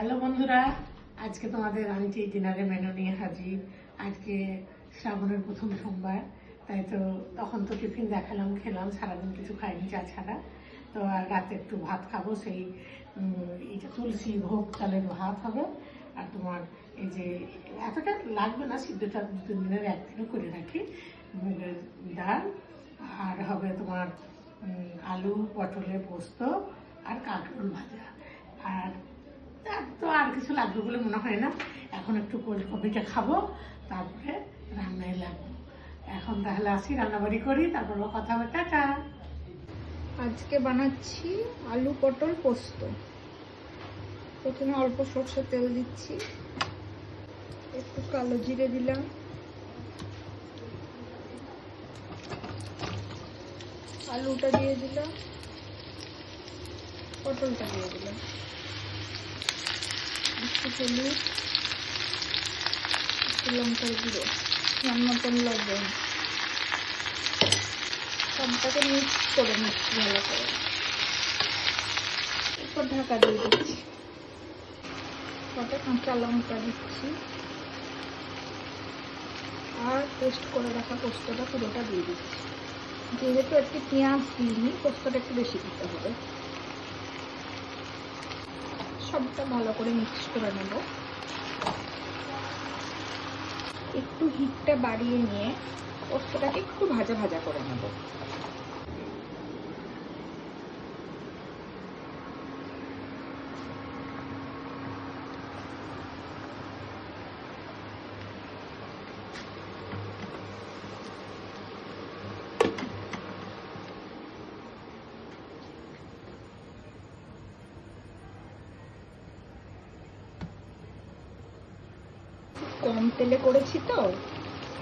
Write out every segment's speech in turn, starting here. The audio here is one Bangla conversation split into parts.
হ্যালো বন্ধুরা, আজকে তোমাদের আন্টি ডিনারে মেনু নিয়ে হাজির। আজকে শ্রাবণের প্রথম সোমবার, তাই তো তখন তো টিফিন দেখালাম, খেলাম, সারাদিন কিছু খাইনি চা ছাড়া। তো আর রাতে একটু ভাত খাবো, সেই এইটা তুলসী ভোগ চালের ভাত হবে। আর তোমার এই যে এতটা লাগবে না, সিদ্ধটা 2-3 দিনের একদিনও করে রাখি, মুগের ডাল, আর হবে তোমার আলু পটলের পোস্ত আর কাঁকরোল ভাজা। আর তো আর কিছু লাগবে বলে মনে হয় না। এখন একটু কোল্ড কফিটা খাবো, তারপরে রান্নায় লাগবো। এখন তাহলে আসি, রান্নাবাড়ি করি, তারপর কথা হবে। টাটা। আজকে বানাচ্ছি আলু পটল পোস্ত। প্রথমে অল্প সরষের তেল দিচ্ছি, একটু কালো জিরে দিলাম, আলুটা দিয়ে দিলাম, পটলটা দিয়ে দিলাম, একটু হলুদ, একটু লঙ্কার গুঁড়ো, মতন লবণ, সবটাকে মিক্স করে নিচ্ছি ভালো করে। এরপর ঢাকা দিয়ে দিচ্ছি, কটা কাঁচা লঙ্কা দিচ্ছি, আর পেস্ট করে রাখা পোস্তটা পুরোটা দিয়ে দিচ্ছি। যেহেতু একটু পেঁয়াজ দিইনি, পোস্তটা একটু বেশি দিতে হবে। সবটা ভালো করে মিক্স করে নেব। একটু হিটটা বাড়িয়ে নিয়ে পোস্তটাকে একটু ভাজা ভাজা করে নেব। কম তেলে করেছি তো,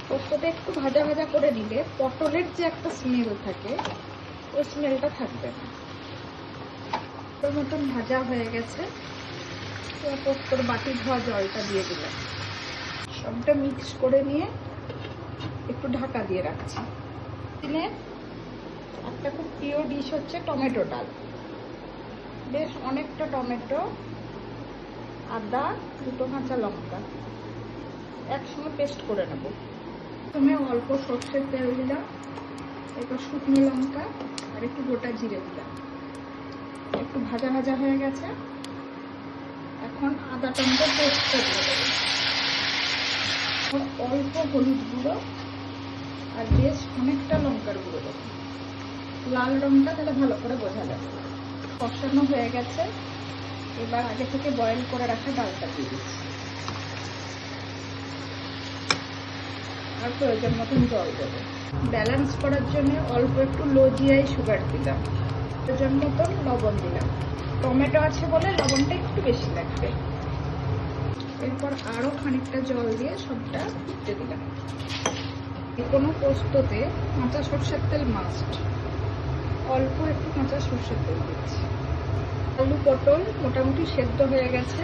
পোস্তটা একটু ভাজা ভাজা করে নিলে পটলের যে একটা স্মেল থাকে, ওই স্মেলটা থাকবে না। তোর মতন ভাজা হয়ে গেছে, পোস্তর বাটি ধোয়া জলটা দিয়ে দিলাম। সবটা মিক্স করে নিয়ে একটু ঢাকা দিয়ে রাখছি। দিনে একটা খুব প্রিয় ডিশ হচ্ছে টমেটো ডাল। বেশ অনেকটা টমেটো, আদা, 2 কাঁচা লঙ্কা একসঙ্গে পেস্ট করে নেব। প্রথমে অল্প সর্ষের তেল দিলাম, এরপর শুকনো লঙ্কা আর একটু গোটা জিরে দিলাম। একটু ভাজা ভাজা হয়ে গেছে, এখন আদা টমেটো পেস্ট করে দেবো। অল্প হলুদ গুঁড়ো আর বেশ অনেকটা লঙ্কার গুঁড়ো দেবো। লাল রঙটা তাহলে ভালো করে বোঝা যাবে। কষানো হয়ে গেছে, এবার আগে থেকে বয়েল করে রাখা ডালটা দিয়ে দিচ্ছি, আর প্রয়োজন মতন জল দেবো। ব্যালেন্স করার জন্য অল্প একটু লো জিআই সুগার দিলাম, প্রয়োজন মতন লবণ দিলাম। টমেটো আছে বলে লবণটা একটু বেশি লাগবে। এরপর আরো খানিকটা জল দিয়ে সবটা ফুটতে দিলাম। কোনো পোস্ততে কাঁচা সরষের তেল মাস্ট, অল্প একটু কাঁচা সরষের তেল দিচ্ছি। আলু পটল মোটামুটি সেদ্ধ হয়ে গেছে,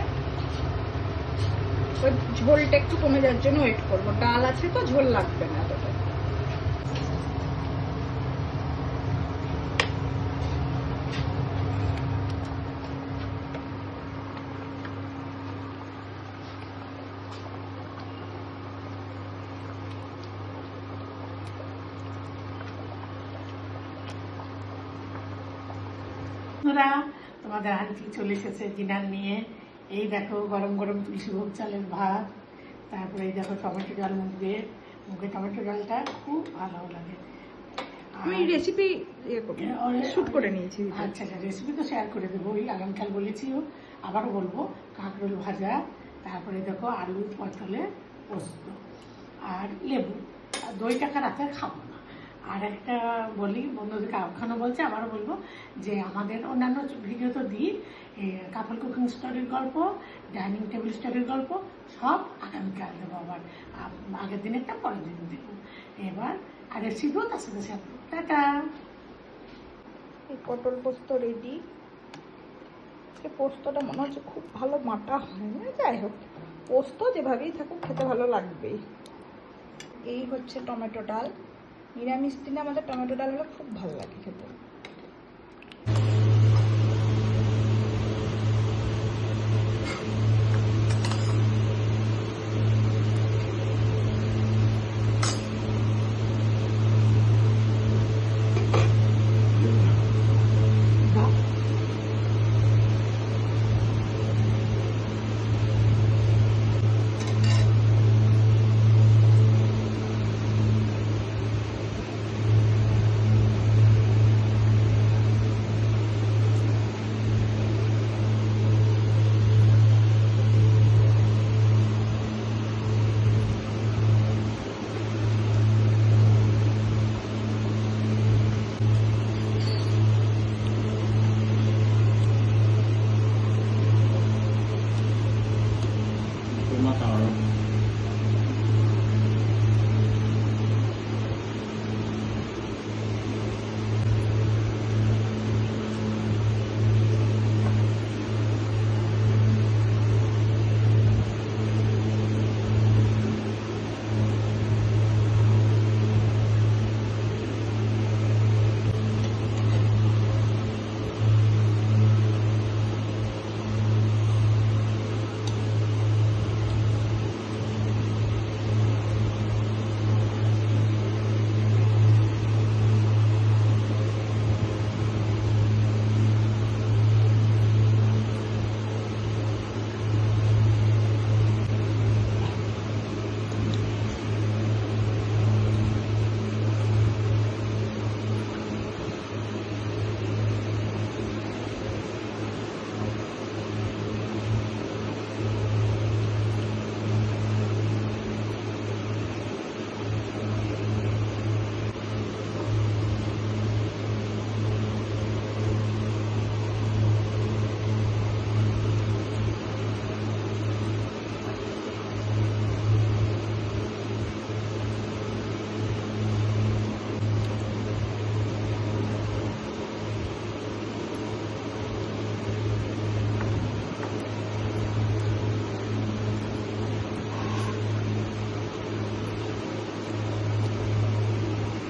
ওই ঝোলটা একটু কমে যাওয়ার জন্য ওয়েট করবো। ডাল আছে তো ঝোল লাগবে না এতটা। বন্ধুরা, তোমাদের আন্টি চলে এসেছে ডিনার নিয়ে। এই দেখো গরম গরম তুলসী ভোগ চালের ভাত, তারপরে এই দেখো টমেটো ডাল, মুগের টমেটো ডালটা খুব ভালো লাগে। আমি রেসিপি শুট করে নিয়েছি। আচ্ছা, রেসিপি তো শেয়ার করে দেবো, ওই আগামীকাল বলেছিও, আবারও বলবো। কাঁকরোল ভাজা, তারপরে দেখো আলু পটলের পোস্ত আর লেবু। দইটা রাতে খাবো না। আর একটা বলি, বন্ধুদেরকে আখ্যানও বলছে, আবারও বলবো যে আমাদের অন্যান্য ভিডিও তো দিই, কাপল কুকিং স্টোরির গল্প, ডাইনিং টেবিল স্টোরির গল্প, সব আগামীকাল দেবো। আবার আগের দিনেরটা পরের দিন দেবো। এবার আর রেসিপিও তার সাথে শেয়ার করবো। টাটা। এই পটল পোস্ত রেডি। পোস্তটা মনে হচ্ছে খুব ভালো মাটা হয় না, যাই হোক, পোস্ত যেভাবেই থাকুক খেতে ভালো লাগবেই। এই হচ্ছে টমেটো ডাল। নিরামিষ দিনে আমাদের টমেটো ডাল হলে খুব ভালো লাগে খেতে।